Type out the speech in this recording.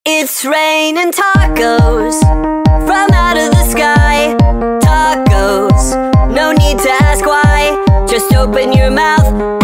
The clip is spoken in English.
It's raining tacos from out of the sky. Tacos, no need to ask why. Just open your mouth.